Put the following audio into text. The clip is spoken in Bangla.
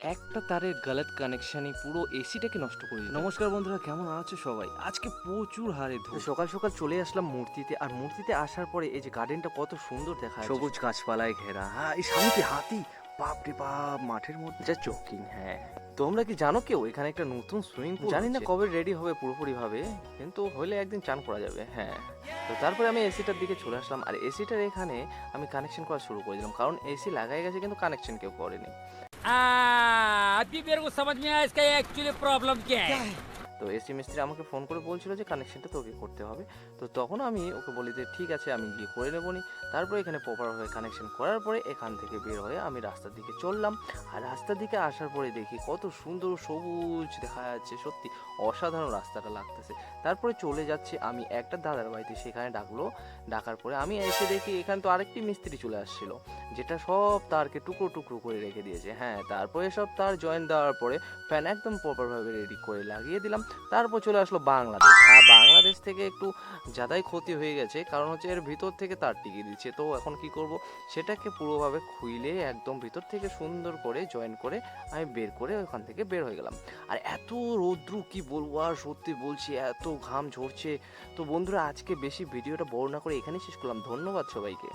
একটা তারের গলত কানেকশনই পুরো এসিটাকে নষ্ট করে দিল। নমস্কার বন্ধুরা, কেমন আছো সবাই? আজকে প্রচুর হারে ধূপ। সকাল সকাল চলে আসলাম মূর্তিতে, আর মূর্তিতে আসার পরে এই যে গার্ডেনটা কত সুন্দর দেখা যাচ্ছে, সবুজ গাছপালায় ঘেরা। হ্যাঁ, এই সামনে কি হাতি? বাপ রে বাপ, মাঠের মধ্যে যা জোকিং। হ্যাঁ, তোমরা কি জানো কেউ এখানে একটা নতুন সুইমিং পুল জানি না কবে রেডি হবে পুরোপুরি ভাবে, কিন্তু হলে একদিন চান করা যাবে। হ্যাঁ, তো তারপরে আমি এসিটার দিকে চলে আসলাম, আর এসিটার এখানে আমি কানেকশন করা শুরু করে দিলাম, কারণ এসি লাগাই গেছে কিন্তু কানেকশন কেউ করেনি। अभी मेरे को समझ में आया इसका एक्चुअली प्रॉब्लम क्या है। তো এসি মিস্ত্রি আমাকে ফোন করে বলছিল যে কানেকশনটা তোকে করতে হবে। তো তখন আমি ওকে বলি যে ঠিক আছে, আমি গিয়ে করে নেবো নি। তারপরে এখানে প্রপারভাবে কানেকশন করার পরে এখান থেকে বের হয়ে আমি রাস্তার দিকে চললাম, আর রাস্তার দিকে আসার পরে দেখি কত সুন্দর সবুজ দেখা যাচ্ছে, সত্যি অসাধারণ রাস্তাটা লাগতেছে। তারপরে চলে যাচ্ছি আমি একটা দাদার বাড়িতে, সেখানে ডাকার পরে আমি এসে দেখি এখানে তো আরেকটি মিস্ত্রি চলে আসছিল, যেটা সব তারকে টুকরো টুকরো করে রেখে দিয়েছে। হ্যাঁ, তারপরে সব তার জয়েন দেওয়ার পরে ফ্যান একদম প্রপারভাবে রেডি করে লাগিয়ে দিলাম। তারপর চলে আসলো বাংলাদেশ। হ্যাঁ, বাংলাদেশ থেকে একটু যাদাই ক্ষতি হয়ে গেছে, কারণ হচ্ছে এর ভিতর থেকে তার টিকিয়ে দিচ্ছে। তো এখন কি করব, সেটাকে পুরোভাবে খুইলে একদম ভিতর থেকে সুন্দর করে জয়েন করে আমি বের করে ওখান থেকে বের হয়ে গেলাম। আর এত রৌদ্র কি বলবো, আর সত্যি বলছি এত ঘাম ঝরছে। তো বন্ধুরা, আজকে বেশি ভিডিওটা বড় না করে এখানেই শেষ করলাম। ধন্যবাদ সবাইকে।